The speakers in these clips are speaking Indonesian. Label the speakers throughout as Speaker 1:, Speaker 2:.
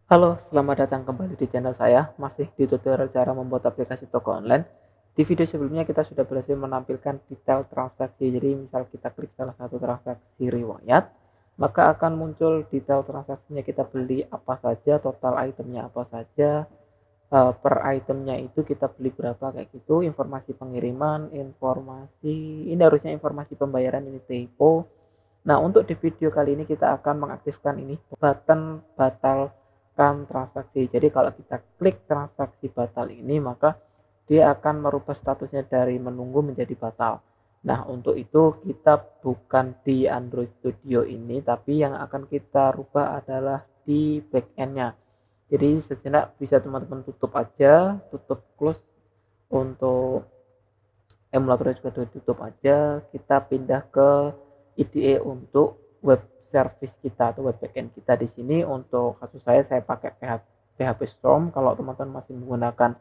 Speaker 1: Halo, selamat datang kembali di channel saya. Masih di tutorial cara membuat aplikasi toko online. Di video sebelumnya kita sudah berhasil menampilkan detail transaksi. Jadi misal kita klik salah satu transaksi riwayat, maka akan muncul detail transaksinya, kita beli apa saja, total itemnya apa saja, per itemnya itu kita beli berapa, kayak gitu. Informasi pengiriman, informasi ini harusnya informasi pembayaran, ini tempo. Nah, untuk di video kali ini kita akan mengaktifkan ini button batalkan transaksi. Jadi kalau kita klik transaksi batal ini, maka dia akan merubah statusnya dari menunggu menjadi batal. Nah, untuk itu kita bukan di Android Studio ini, tapi yang akan kita rubah adalah di backendnya. Jadi sejenak bisa teman-teman tutup aja, tutup close untuk emulatornya juga ditutup aja. Kita pindah ke IDE untuk web service kita atau web backend kita. Di sini untuk kasus saya pakai PHP Storm. Kalau teman-teman masih menggunakan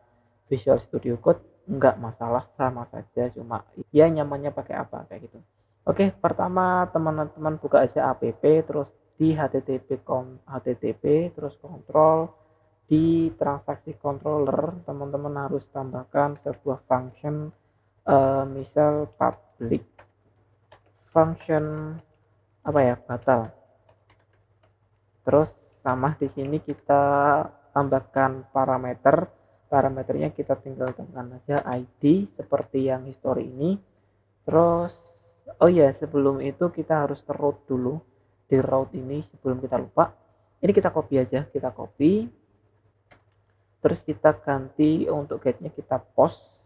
Speaker 1: Visual Studio Code enggak masalah, sama saja, cuma ya nyamannya pakai apa kayak gitu. Oke, pertama teman-teman buka aja app, terus di http terus kontrol, di transaksi controller teman-teman harus tambahkan sebuah function, misal public function apa ya, batal. Terus sama di sini kita tambahkan parameternya kita tinggal tekan aja ID seperti yang history ini. Terus oh ya, sebelum itu kita harus ke route dulu. Di route ini sebelum kita lupa, ini kita copy aja, kita copy, terus kita ganti untuk get-nya kita post.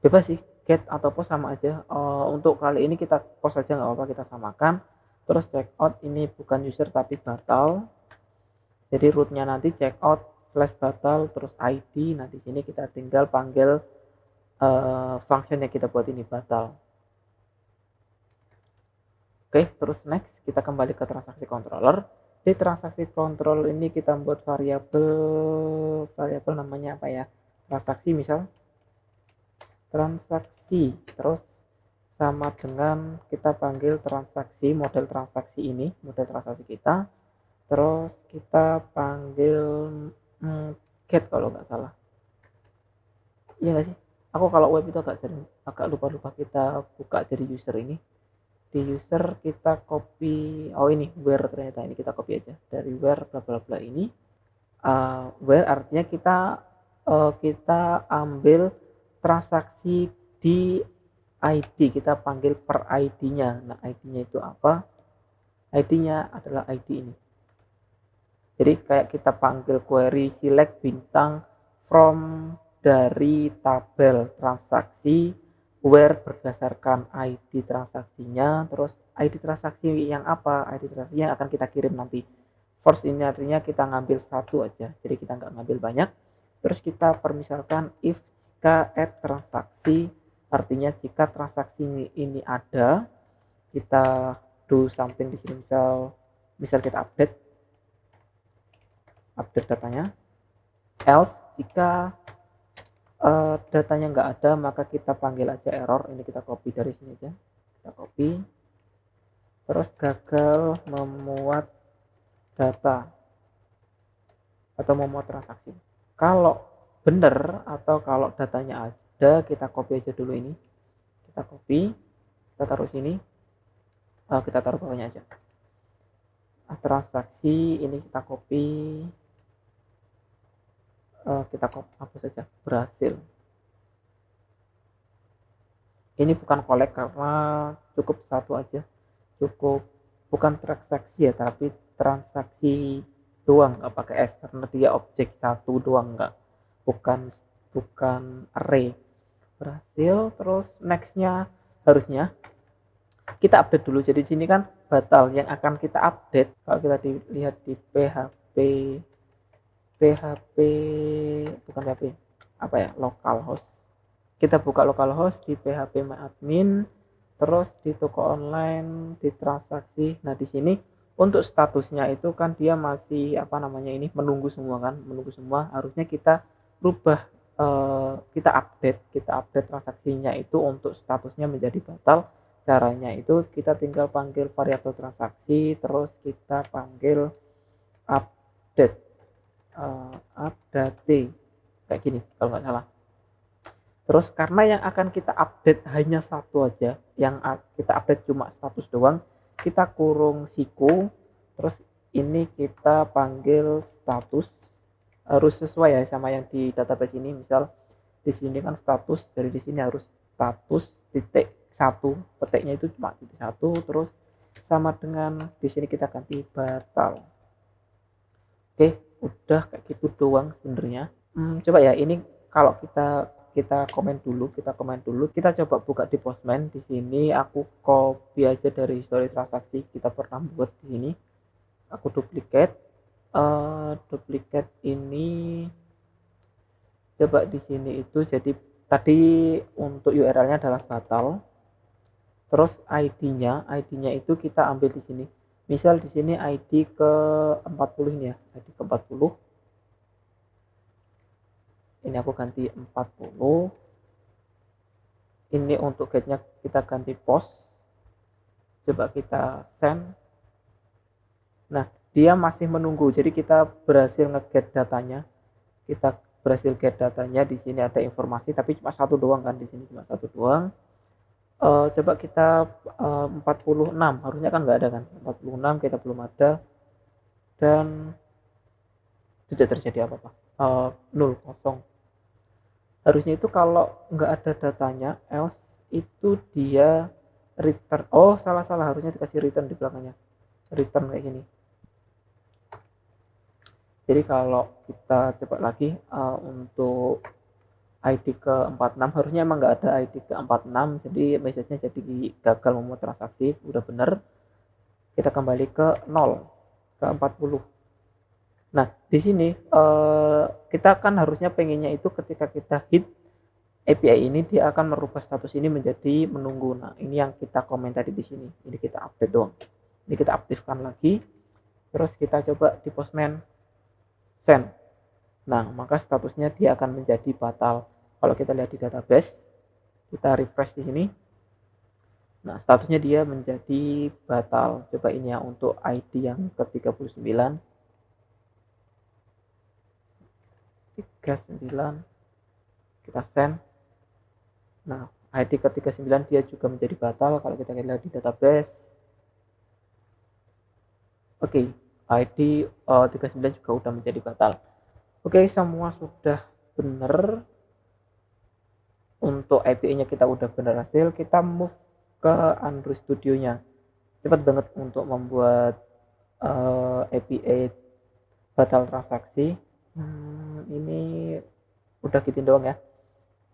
Speaker 1: Bebas sih, get atau post sama aja. Untuk kali ini kita post aja nggak apa-apa, kita samakan. Terus checkout ini bukan user tapi batal, jadi rootnya nanti checkout slash batal terus ID. Nah di sini kita tinggal panggil function yang kita buat ini, batal. Oke, terus next kita kembali ke transaksi controller. Di transaksi control ini kita buat variabel namanya apa ya, transaksi, misal transaksi, terus sama dengan kita panggil transaksi, model transaksi ini, model transaksi kita, terus kita panggil get kalau nggak salah, iya nggak sih, aku kalau web itu agak lupa kita buka dari user ini. Di user kita copy, oh ini where, ternyata ini kita copy aja dari where bla bla bla ini. Where artinya kita ambil transaksi di ID, kita panggil per ID-nya. Nah, ID-nya itu apa? ID-nya adalah ID ini. Jadi kayak kita panggil query select bintang from dari tabel transaksi where berdasarkan ID transaksinya, terus ID transaksi yang apa? ID transaksi yang akan kita kirim nanti. First ini artinya kita ngambil satu aja, jadi kita nggak ngambil banyak. Terus kita permisalkan if jika add transaksi, artinya jika transaksi ini ada, kita do something di sini, misal kita update datanya. Else jika datanya nggak ada, maka kita panggil aja error. Ini kita copy dari sini aja, kita copy. Terus gagal memuat data atau memuat transaksi. Kalau benar atau kalau datanya ada, kita copy aja dulu ini, kita copy, kita taruh sini, kita taruh bawahnya aja. Transaksi ini kita copy, kita hapus saja, berhasil. Ini bukan collect karena cukup satu aja, cukup, bukan transaksi ya, tapi transaksi doang, nggak pakai S karena dia objek satu doang, nggak, bukan array. Berhasil. Terus nextnya harusnya kita update dulu. Jadi di sini kan batal, yang akan kita update kalau kita dilihat di PHP bukan PHP apa ya, localhost. Kita buka localhost di PHP admin, terus di toko online, di transaksi. Nah di sini untuk statusnya itu kan dia masih apa namanya ini, menunggu semua kan, menunggu semua. Harusnya kita rubah, kita update transaksinya itu untuk statusnya menjadi batal. Caranya itu kita tinggal panggil variabel transaksi, terus kita panggil update, update kayak gini kalau nggak salah. Terus karena yang akan kita update hanya satu aja, yang kita update cuma status doang, kita kurung siku, terus ini kita panggil status, harus sesuai ya sama yang di database ini. Misal di sini kan status, dari di sini harus status titik satu, petiknya itu cuma titik satu, terus sama dengan di sini kita ganti batal. Oke, udah kayak gitu doang sebenarnya. Coba ya, ini kalau kita komen dulu, kita coba buka di Postman. Di sini aku copy aja dari histori transaksi kita pernah buat di sini. Aku duplicate, ini coba di sini itu. Jadi tadi untuk URL-nya adalah batal. Terus ID-nya itu kita ambil di sini. Misal di sini ID ke 40 ini ya, ID ke 40. Ini aku ganti 40. Ini untuk get-nya kita ganti post. Coba kita send. Nah, dia masih menunggu. Jadi kita berhasil nge-get datanya. Kita berhasil get datanya. Di sini ada informasi, tapi cuma satu doang kan, di sini cuma satu doang. Coba kita 46, harusnya kan nggak ada kan, 46 kita belum ada dan tidak terjadi apa-apa. 0 kosong. Harusnya itu kalau nggak ada datanya, else itu dia return. Oh, salah, harusnya dikasih return di belakangnya, return kayak gini. Jadi kalau kita coba lagi untuk ID ke 46, harusnya emang nggak ada ID ke 46, jadi message-nya jadi gagal memuat transaksi. Udah bener, kita kembali ke 0, ke 40. Nah, di sini kita kan harusnya pengennya itu ketika kita hit API ini, dia akan merubah status ini menjadi menunggu. Nah, ini yang kita komen tadi di sini. Ini kita update doang. Ini kita aktifkan lagi. Terus kita coba di Postman send. Nah, maka statusnya dia akan menjadi batal. Kalau kita lihat di database, kita refresh di sini. Nah, statusnya dia menjadi batal. Coba ini ya untuk ID yang ke-39. 39 kita send. Nah, ID ke-39 dia juga menjadi batal kalau kita lihat di database. Oke, ID 39 juga udah menjadi batal. Oke, semua sudah benar. Untuk API-nya kita udah bener hasil, kita move ke Android Studio-nya. Cepat banget untuk membuat API batal transaksi. Ini udah gitu doang ya.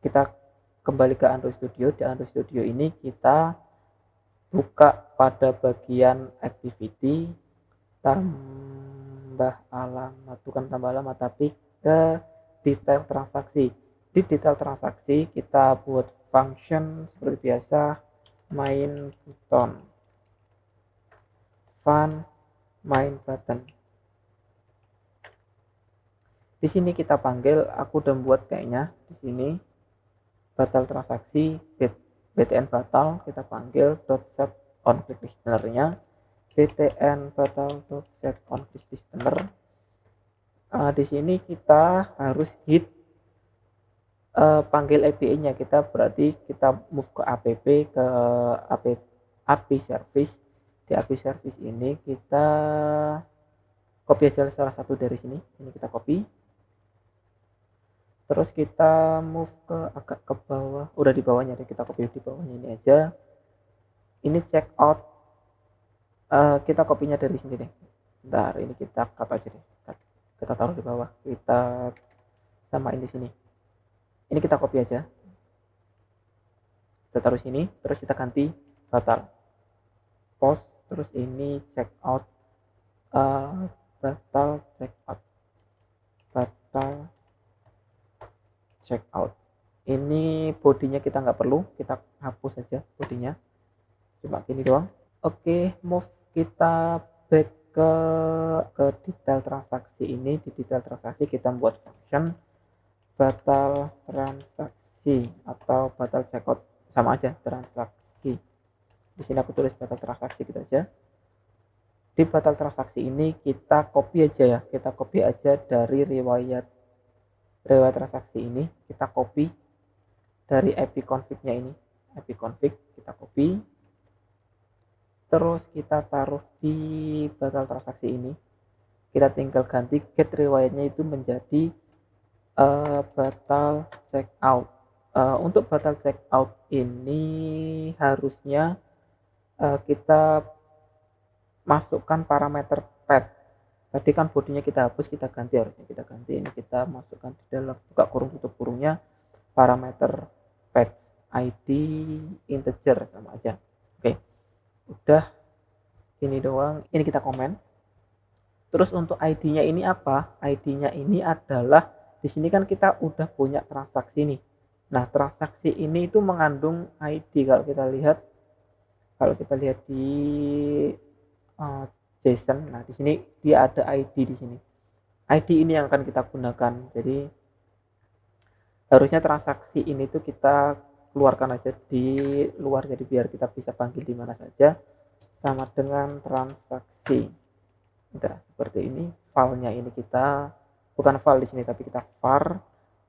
Speaker 1: Kita kembali ke Android Studio. Di Android Studio ini kita buka pada bagian activity, tambah alamat, bukan tambah alamat tapi ke detail transaksi. Di detail transaksi kita buat function seperti biasa, main button, fun main button. Di sini kita panggil, aku udah buat kayaknya di sini batal transaksi btn batal, kita panggil .set on click listener-nya, btn batal .set on click listener. Di sini kita harus hit panggil API-nya. Kita berarti kita move ke app, ke API service. Di API service ini kita copy aja salah satu dari sini. Ini kita copy. Terus kita move ke agak ke bawah. Udah di bawahnya deh, kita copy di bawahnya ini aja. Ini check out. Kita copy-nya dari sini deh. Bentar, ini kita cut aja deh. Kita taruh di bawah. Kita samain di sini. Ini kita copy aja, kita taruh sini, terus kita ganti batal, post, terus ini check out, batal check out, batal check out. Ini bodinya kita nggak perlu, kita hapus aja bodinya, cuma gini doang. Oke, move kita back ke detail transaksi ini. Di detail transaksi kita buat function batal transaksi atau batal checkout, sama aja transaksi. Di sini aku tulis batal transaksi gitu aja. Di batal transaksi ini kita copy aja ya, kita copy aja dari riwayat transaksi ini, kita copy dari ipconfig-nya ini, ipconfig kita copy, terus kita taruh di batal transaksi ini. Kita tinggal ganti get riwayatnya itu menjadi batal checkout. Untuk batal checkout ini harusnya kita masukkan parameter path. Tadi kan bodinya kita hapus, kita ganti, harusnya kita ganti, ini kita masukkan di dalam buka kurung tutup kurungnya parameter path id integer sama aja. Oke, udah ini doang. Ini kita komen. Terus untuk id-nya ini apa? Id-nya ini adalah di sini kan kita udah punya transaksi nih. Nah, transaksi ini itu mengandung id. Kalau kita lihat di JSON. Nah, di sini dia ada ID di sini. ID ini yang akan kita gunakan. Jadi harusnya transaksi ini tuh kita keluarkan aja di luar, jadi biar kita bisa panggil di mana saja. Sama dengan transaksi. Udah seperti ini. Filenya ini kita bukan file di sini tapi kita var.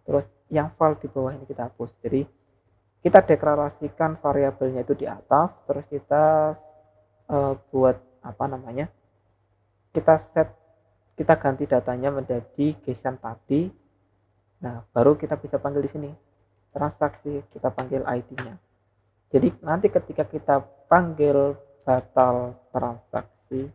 Speaker 1: Terus yang file di bawah ini kita hapus. Jadi kita deklarasikan variabelnya itu di atas. Terus kita buat apa namanya? Kita ganti datanya menjadi JSON tadi. Nah, baru kita bisa panggil di sini transaksi, kita panggil ID-nya. Jadi nanti ketika kita panggil batal transaksi,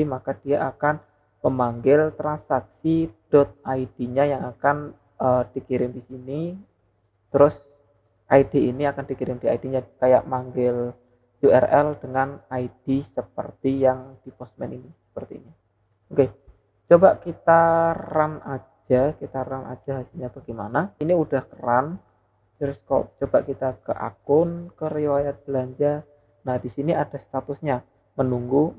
Speaker 1: maka dia akan memanggil transaksi.id-nya yang akan dikirim di sini. Terus ID ini akan dikirim di ID-nya, kayak manggil URL dengan ID seperti yang di Postman ini, seperti ini. Oke, coba kita run aja hasilnya bagaimana. Ini udah run. Terus coba kita ke akun, ke riwayat belanja. Nah, di sini ada statusnya menunggu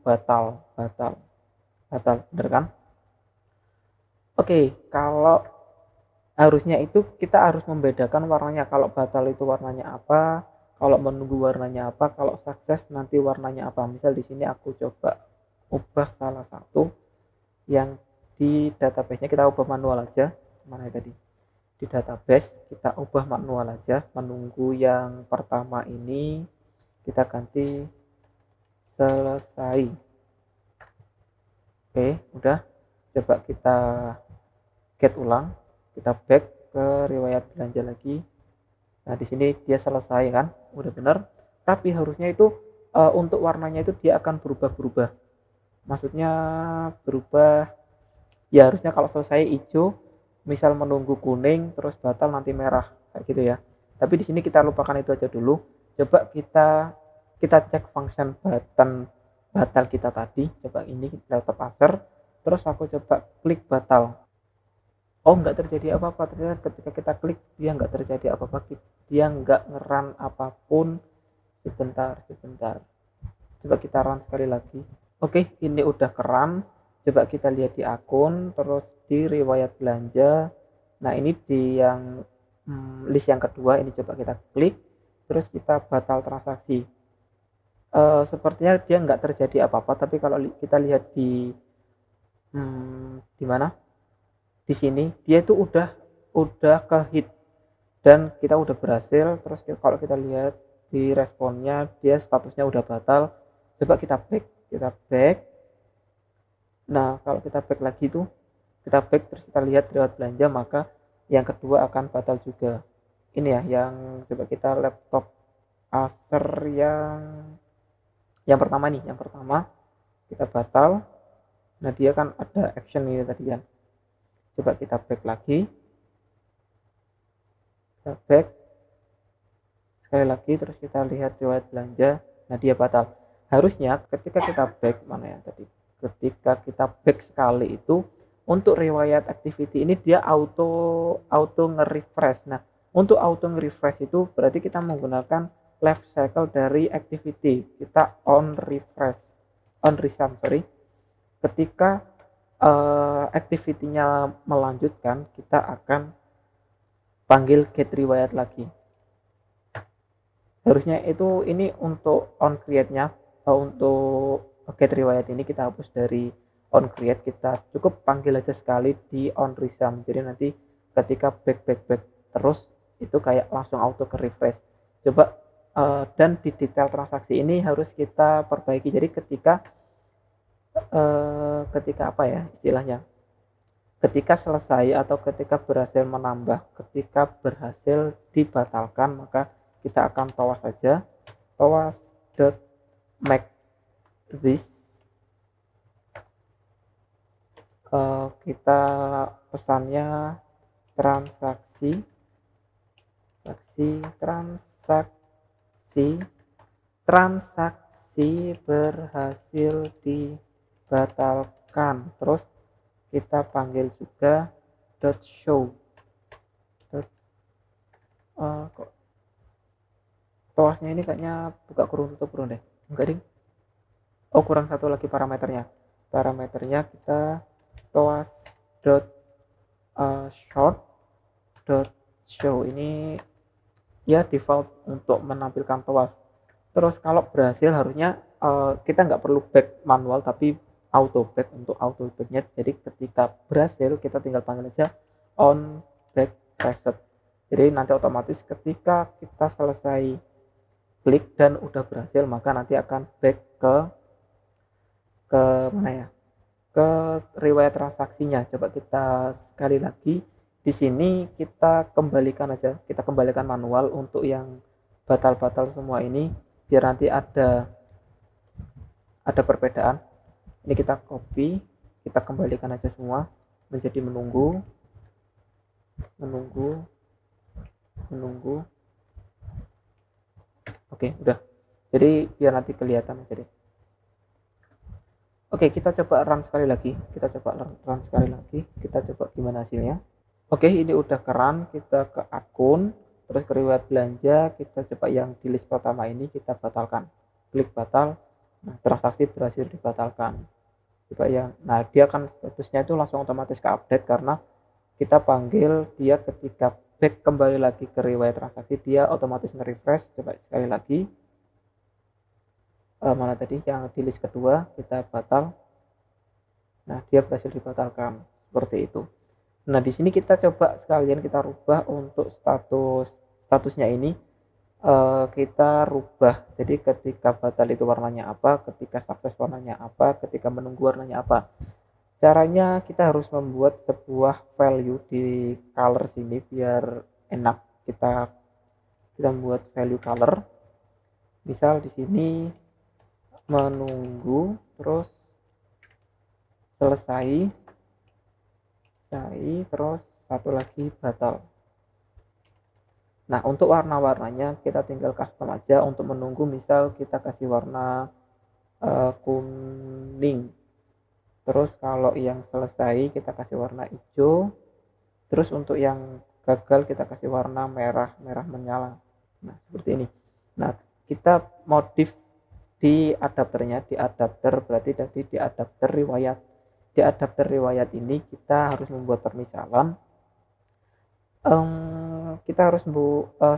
Speaker 1: batal, bener kan? Oke, kalau harusnya itu kita harus membedakan warnanya. Kalau batal itu warnanya apa, kalau menunggu warnanya apa, kalau sukses nanti warnanya apa. Misal di sini aku coba ubah salah satu yang di database-nya, kita ubah manual aja. Mana tadi? Di database kita ubah manual aja. Menunggu yang pertama ini kita ganti selesai. Oke, udah. Coba kita get ulang. Kita back ke riwayat belanja lagi. Nah, di sini dia selesai kan, udah bener. Tapi harusnya itu untuk warnanya itu dia akan berubah-berubah. Maksudnya berubah, ya harusnya kalau selesai hijau, misal menunggu kuning, terus batal nanti merah, kayak gitu ya. Tapi di sini kita lupakan itu aja dulu. Coba kita cek function button batal kita tadi. Coba ini laptop Acer. Terus aku coba klik batal. Oh, nggak terjadi apa-apa. Ternyata ketika kita klik dia nggak terjadi apa-apa, dia nggak ngeran apapun. Sebentar, coba kita run sekali lagi. Oke, ini udah keran. Coba kita lihat di akun, terus di riwayat belanja. Nah, ini di yang list yang kedua, ini coba kita klik, terus kita batal transaksi. Sepertinya dia nggak terjadi apa-apa, tapi kalau kita lihat di mana? Di sini dia itu udah ke hit dan kita udah berhasil. Terus kalau kita lihat di responnya, dia statusnya udah batal. Coba kita back. Nah, kalau kita back lagi tuh, kita back terus kita lihat riwayat belanja, maka yang kedua akan batal juga. Ini ya yang coba kita laptop Acer yang pertama nih, yang pertama kita batal. Nah, dia kan ada action ini tadi kan. Coba kita back lagi, kita back sekali lagi, terus kita lihat riwayat belanja. Nah, dia batal. Harusnya ketika kita back, mana ya tadi, ketika kita back sekali itu untuk riwayat activity ini dia auto nge-refresh. Nah, untuk auto nge-refresh itu berarti kita menggunakan life cycle dari activity. Kita on resume, ketika activity-nya melanjutkan, kita akan panggil get riwayat lagi. harusnya itu ini untuk on create-nya, untuk get riwayat ini kita hapus dari on create, kita cukup panggil aja sekali di on resum. Jadi nanti ketika back terus itu kayak langsung auto ke refresh. Coba dan di detail transaksi ini harus kita perbaiki. Jadi ketika apa ya istilahnya? Ketika selesai atau ketika berhasil menambah, ketika berhasil dibatalkan, maka kita akan towas saja, towas dot make this, kita pesannya transaksi transaksi berhasil dibatalkan, terus kita panggil juga .show. Kok toasnya ini kayaknya buka kurung tutup kurung deh, enggak ding. Oh, kurang satu lagi parameternya kita toas short show. Ini ya default untuk menampilkan toas. Terus kalau berhasil harusnya kita nggak perlu back manual tapi auto back. Untuk auto backnya, jadi ketika berhasil kita tinggal panggil aja on back reset. Jadi nanti otomatis ketika kita selesai klik dan udah berhasil, maka nanti akan back ke mana ya, ke riwayat transaksinya. Coba kita sekali lagi di sini, kita kembalikan manual untuk yang batal semua ini, biar nanti ada perbedaan. Ini kita copy, kita kembalikan aja semua menjadi menunggu. Oke, udah. Jadi biar nanti kelihatan aja deh. Oke, kita coba run sekali lagi. Kita coba gimana hasilnya. Oke, ini udah ke run. Kita ke akun, terus ke riwayat belanja. Kita coba yang di list pertama ini kita batalkan. Klik batal. Nah, transaksi berhasil dibatalkan. Coba yang, nah dia kan statusnya itu langsung otomatis ke update karena kita panggil dia ketika back kembali lagi ke riwayat transaksi, dia otomatis nge-refresh. Coba sekali lagi. Mana tadi yang di list kedua kita batal. Nah, dia berhasil dibatalkan seperti itu. Nah, di sini kita coba sekalian kita rubah untuk statusnya ini, kita rubah. Jadi ketika batal itu warnanya apa, ketika sukses warnanya apa, ketika menunggu warnanya apa. Caranya kita harus membuat sebuah value di color sini biar enak. Kita membuat value color. Misal di sini menunggu, terus selesai, terus satu lagi batal. Nah, untuk warna-warnanya kita tinggal custom aja. Untuk menunggu misal kita kasih warna kuning. Terus kalau yang selesai kita kasih warna hijau. Terus untuk yang gagal kita kasih warna merah menyala. Nah, seperti ini. Nah, kita modif di adapternya, berarti tadi di adapter riwayat. Di adapter riwayat ini kita harus membuat permisalan. Kita harus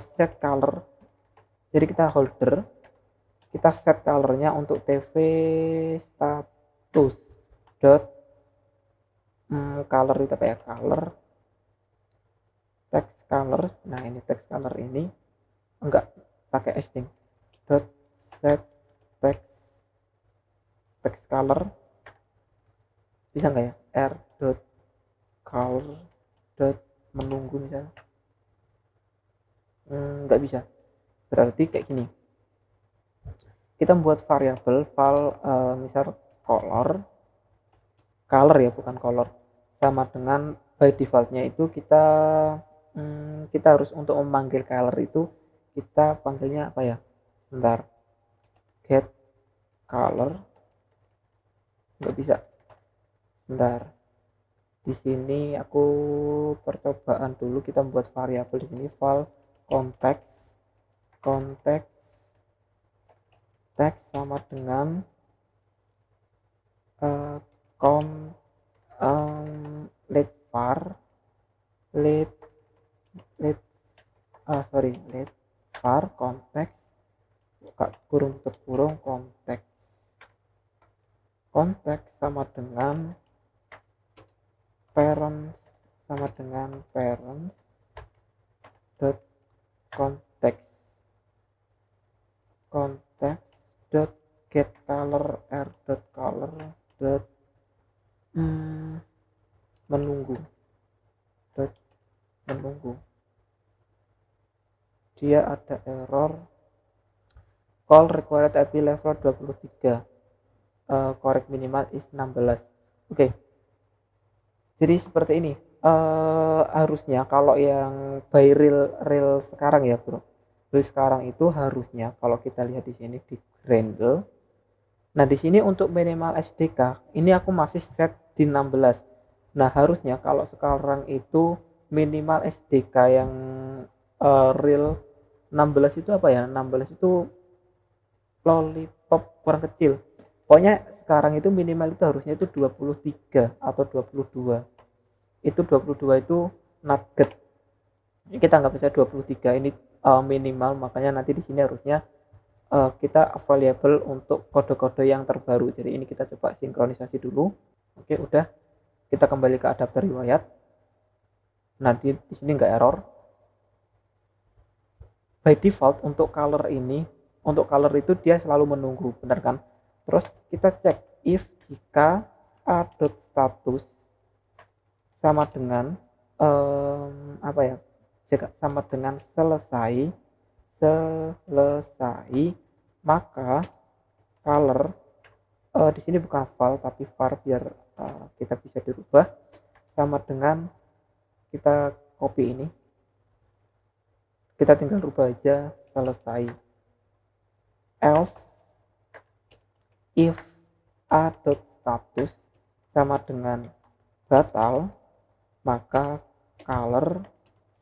Speaker 1: set color. Jadi kita holder, kita set colornya untuk tv status color itu apa ya, color text colors. Nah, ini text color ini enggak pakai hashtag set text color, bisa nggak ya, r.color menunggu misalnya, nggak bisa. Berarti kayak gini, kita membuat variabel misal color ya, bukan color, sama dengan by defaultnya itu kita harus untuk memanggil color itu kita panggilnya apa ya, bentar, get color, nggak bisa. Bentar, di sini aku percobaan dulu. Kita membuat variabel di sini, val konteks text sama dengan let var konteks buka kurung tutup kurung konteks sama dengan parents dot konteks dot get color r dot color dot menunggu dia ada error call required IP level 23 correct minimal is 16. Oke. Jadi seperti ini. Harusnya kalau yang by real sekarang ya, Bro. Real sekarang itu harusnya kalau kita lihat di sini di Gradle. Nah, di sini untuk minimal SDK, ini aku masih set di 16. Nah, harusnya kalau sekarang itu minimal SDK yang real 16 itu apa ya? 16 itu lollipop kurang kecil. Pokoknya sekarang itu minimal itu harusnya itu 23 atau 22. Itu 22 itu nugget. Ini kita nggak bisa 23 ini minimal, makanya nanti di sini harusnya kita available untuk kode-kode yang terbaru. Jadi ini kita coba sinkronisasi dulu. Oke, udah. Kita kembali ke adapter riwayat. Nah, di sini nggak error. By default untuk color itu dia selalu menunggu, benar kan? Terus kita cek if jika a.status sama dengan jika sama dengan selesai, maka color di sini bukan val tapi var biar kita bisa dirubah sama dengan kita copy ini, kita tinggal rubah aja selesai. Else if a.status sama dengan batal, maka color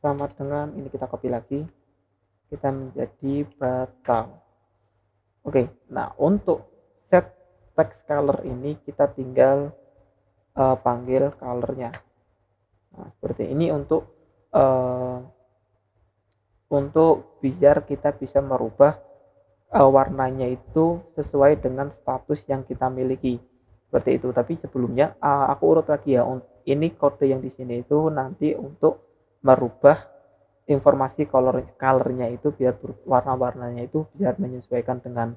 Speaker 1: sama dengan ini, kita copy lagi, kita menjadi batal. Oke, nah untuk set text color ini kita tinggal panggil colornya. Nah, seperti ini untuk biar kita bisa merubah warnanya itu sesuai dengan status yang kita miliki, seperti itu. Tapi sebelumnya aku urut lagi ya, ini kode yang di sini itu nanti untuk merubah informasi colornya itu biar warna-warnanya itu biar menyesuaikan dengan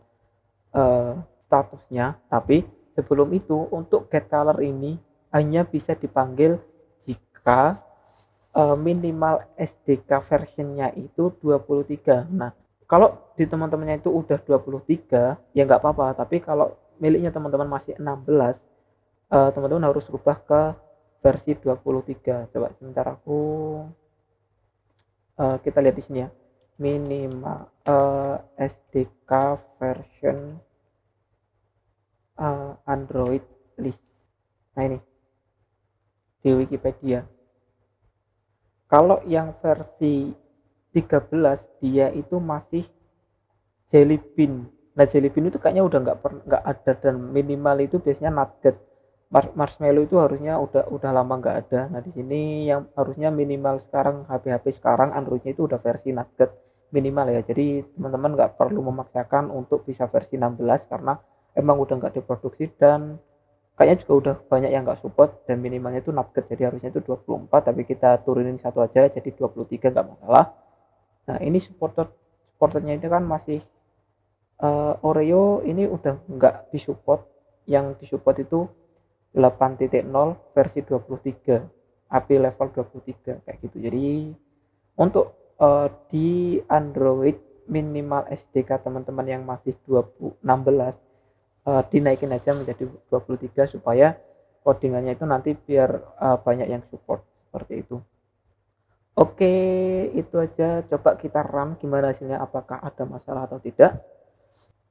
Speaker 1: statusnya. Tapi sebelum itu untuk get color ini hanya bisa dipanggil jika minimal SDK versionnya itu 23. Nah, kalau di teman-temannya itu udah 23 ya nggak apa-apa, tapi kalau miliknya teman-teman masih 16, teman-teman harus rubah ke versi 23. Coba sebentar aku kita lihat di sini ya, minimal SDK version Android list. Nah, ini di Wikipedia. Kalau yang versi 13 dia itu masih Jelly Bean. Nah, Jelly Bean itu kayaknya udah nggak ada, dan minimal itu biasanya nugget. Marshmallow itu harusnya udah lama nggak ada. Nah, di sini yang harusnya minimal sekarang HP sekarang Androidnya itu udah versi nugget minimal ya. Jadi teman-teman nggak perlu memaksakan untuk bisa versi 16 karena emang udah nggak diproduksi, dan kayaknya juga udah banyak yang nggak support, dan minimalnya itu nugget. Jadi harusnya itu 24, tapi kita turunin satu aja jadi 23, nggak masalah. Nah, ini supporternya itu kan masih Oreo ini udah nggak disupport. Yang disupport itu 8.0 versi 23, API level 23 kayak gitu. Jadi untuk di Android minimal SDK teman-teman yang masih 16 dinaikin aja menjadi 23 supaya codingannya itu nanti biar banyak yang support, seperti itu. Oke, itu aja. Coba kita run gimana hasilnya, apakah ada masalah atau tidak.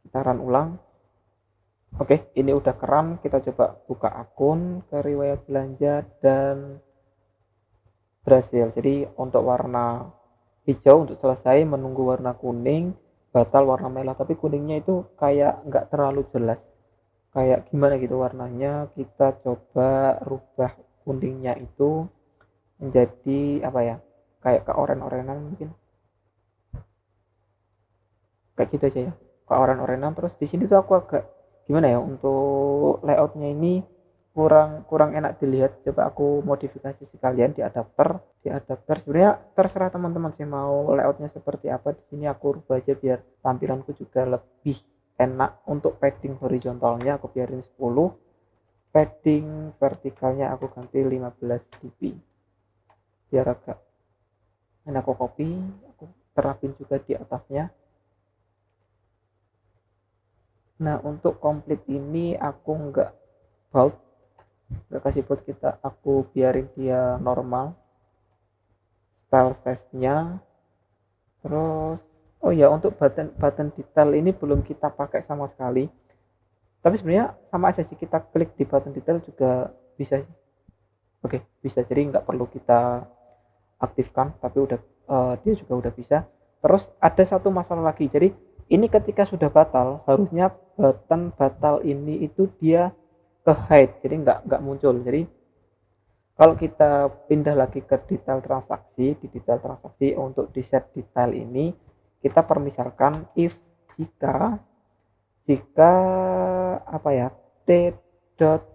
Speaker 1: Kita run ulang. Oke, ini udah keran. Kita coba buka akun ke riwayat belanja dan berhasil. Jadi untuk warna hijau untuk selesai, menunggu warna kuning, batal warna merah. Tapi kuningnya itu kayak nggak terlalu jelas, kayak gimana gitu warnanya. Kita coba rubah kuningnya itu menjadi apa ya, kayak ke oren-orenan mungkin, kayak gitu aja ya. keoren-orenan. Terus di sini tuh aku agak gimana ya, untuk layoutnya ini kurang enak dilihat. Coba aku modifikasi sekalian di adapter sebenarnya terserah teman-teman sih mau layoutnya seperti apa. Di sini aku rubah aja biar tampilanku juga lebih enak. Untuk padding horizontalnya aku biarin 10, padding vertikalnya aku ganti 15 dp biar agak enak. Aku copy, aku terapin juga di atasnya. Nah untuk komplit ini aku nggak kasih bold, aku biarin dia normal style size nya. Terus oh ya, untuk button detail ini belum kita pakai sama sekali, tapi sebenarnya sama aja sih, kita klik di button detail juga bisa. Oke, bisa, jadi nggak perlu kita aktifkan, tapi dia juga udah bisa. Terus ada satu masalah lagi, jadi ini ketika sudah batal harusnya button batal ini itu dia ke hide, jadi nggak muncul. Jadi kalau kita pindah lagi ke detail transaksi, di detail transaksi untuk di set detail ini kita permisalkan if jika apa ya, t dot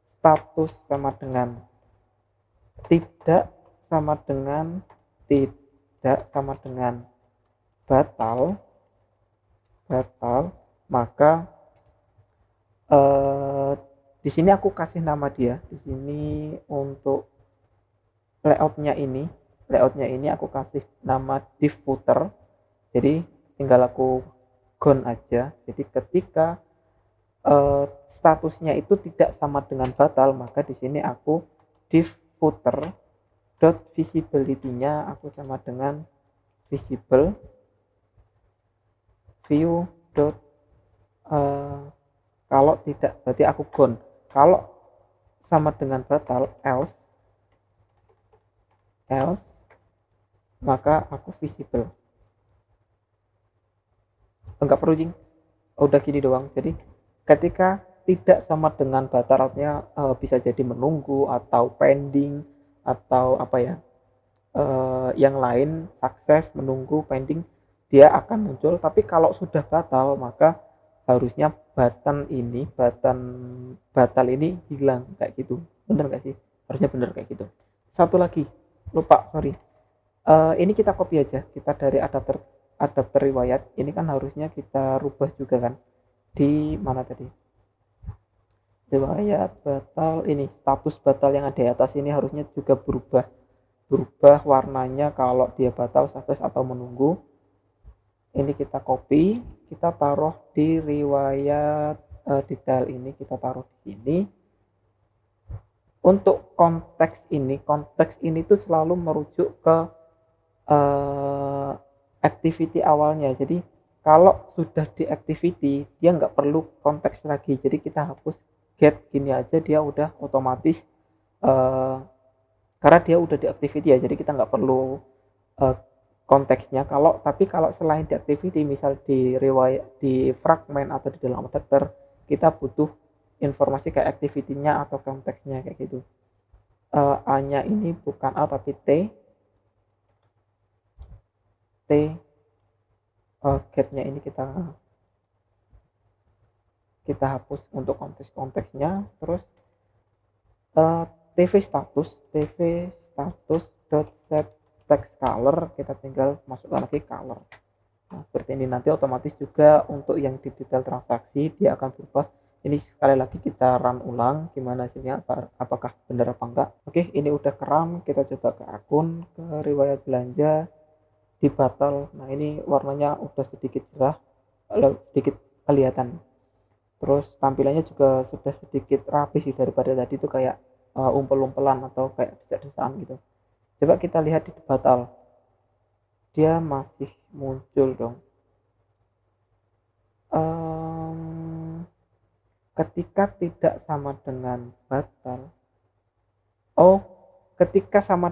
Speaker 1: status sama dengan tidak sama dengan batal, maka di sini aku kasih nama dia. Di sini untuk layoutnya ini aku kasih nama div footer. Jadi tinggal aku gone aja. Jadi ketika statusnya itu tidak sama dengan batal, maka di sini aku div footer dot visibility-nya aku sama dengan visible view dot kalau tidak berarti aku gone, kalau sama dengan batal else maka aku visible. Enggak perlu jing, udah gini doang. Jadi ketika tidak sama dengan batal, artinya bisa jadi menunggu atau pending atau apa ya, yang lain, sukses, menunggu, pending, dia akan muncul. Tapi kalau sudah batal maka harusnya button batal ini hilang, kayak gitu. Bener gak sih? Harusnya bener kayak gitu. Satu lagi lupa, sorry. Ini kita copy aja, kita dari adapter riwayat ini kan harusnya kita rubah juga kan, di mana tadi riwayat batal ini, status batal yang ada di atas ini harusnya juga berubah warnanya kalau dia batal, sukses atau menunggu. Ini kita copy, kita taruh di riwayat detail ini, kita taruh di sini. Untuk konteks ini tuh selalu merujuk ke activity awalnya. Jadi kalau sudah di activity dia nggak perlu konteks lagi, jadi kita hapus get gini aja, dia udah otomatis karena dia udah di activity ya, jadi kita nggak perlu konteksnya. Tapi kalau selain di activity, misal di riwayat, di fragment atau di dalam adapter, kita butuh informasi kayak activity-nya atau konteksnya kayak gitu. A-nya ini bukan A tapi T get-nya ini kita hapus untuk konteksnya. Terus tv status dot set text color, kita tinggal masukkan lagi color. Nah, seperti ini. Nanti otomatis juga untuk yang di detail transaksi dia akan berubah. Ini sekali lagi kita run ulang gimana hasilnya, apakah benar apa enggak. Oke, ini udah keram, kita coba ke akun, ke riwayat belanja, di batal. Nah ini warnanya udah sedikit cerah, sedikit kelihatan. Terus tampilannya juga sudah sedikit rapi sih, daripada tadi itu kayak umpel-umpelan atau kayak desak-desakan gitu. Coba kita lihat di batal, dia masih muncul dong. Ketika tidak sama dengan batal, ketika sama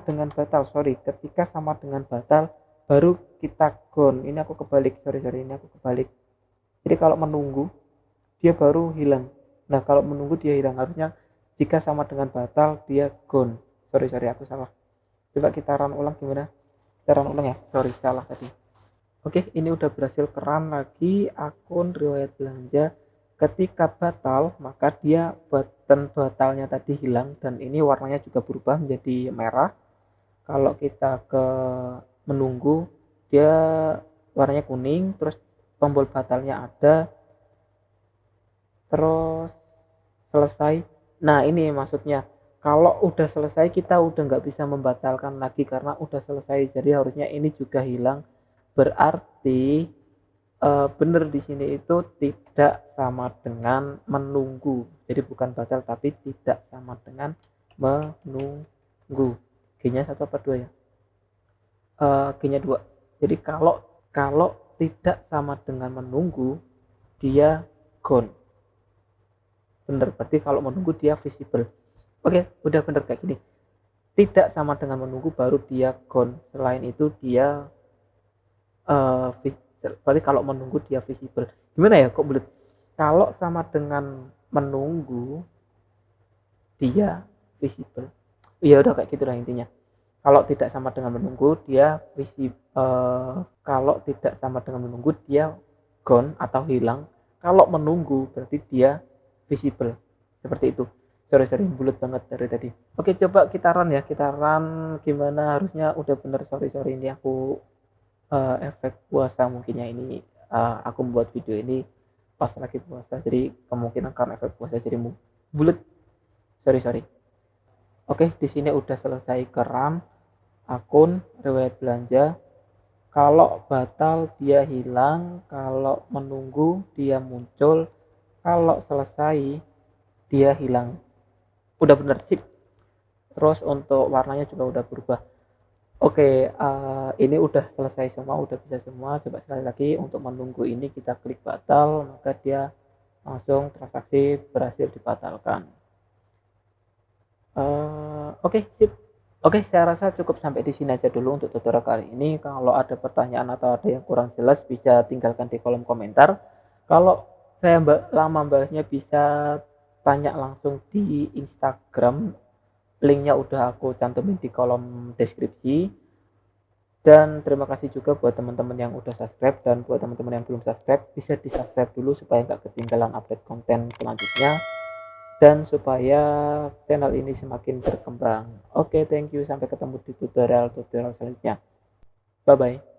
Speaker 1: dengan batal baru kita gone. Ini aku kebalik, ini aku kebalik. Jadi kalau menunggu dia baru hilang. Nah kalau menunggu dia hilang, harusnya jika sama dengan batal dia gone. Sorry aku salah. Coba kita run ulang gimana? Kita run ulang ya, salah tadi. Oke, ini udah berhasil keran lagi akun riwayat belanja. Ketika batal, maka dia button batalnya tadi hilang dan ini warnanya juga berubah menjadi merah. Kalau kita ke menunggu, dia warnanya kuning, terus tombol batalnya ada, terus selesai. Nah, ini maksudnya kalau udah selesai kita udah nggak bisa membatalkan lagi karena udah selesai. Jadi harusnya ini juga hilang. Berarti bener di sini itu tidak sama dengan menunggu. Jadi bukan batal tapi tidak sama dengan menunggu. G-nya satu apa dua ya? G-nya dua. Jadi kalau kalau tidak sama dengan menunggu, dia gone. Bener, berarti kalau menunggu dia visible. Oke, udah bener kayak gini. Tidak sama dengan menunggu baru dia gone. Selain itu dia berarti kalau menunggu dia visible. Gimana ya kok bulat? Kalau sama dengan menunggu dia visible. Ya udah kayak gitulah intinya. Kalau tidak sama dengan menunggu dia visible. Kalau tidak sama dengan menunggu dia gone atau hilang. Kalau menunggu berarti dia visible. Seperti itu. Sorry bulat banget dari tadi. Oke, coba kita run ya. Kita run gimana, harusnya udah bener. Sorry ini aku efek puasa mungkinnya ini. Aku membuat video ini pas lagi puasa, jadi kemungkinan karena efek puasa jadi bulat. Sorry. Oke, di sini udah selesai keran akun riwayat belanja. Kalau batal dia hilang, kalau menunggu dia muncul, kalau selesai dia hilang. Udah bener sip. Terus untuk warnanya juga udah berubah. Oke, ini udah selesai semua, udah bisa semua. Coba sekali lagi untuk menunggu ini kita klik batal, maka dia langsung transaksi berhasil dibatalkan. Oke, sip. Oke, saya rasa cukup sampai di sini aja dulu untuk tutorial kali ini. Kalau ada pertanyaan atau ada yang kurang jelas bisa tinggalkan di kolom komentar. Kalau saya lama bahasnya bisa tanya langsung di Instagram. Linknya udah aku cantumin di kolom deskripsi. Dan terima kasih juga buat teman-teman yang udah subscribe, dan buat teman-teman yang belum subscribe bisa di subscribe dulu supaya nggak ketinggalan update konten selanjutnya dan supaya channel ini semakin berkembang. Oke, thank you, sampai ketemu di tutorial selanjutnya. Bye bye.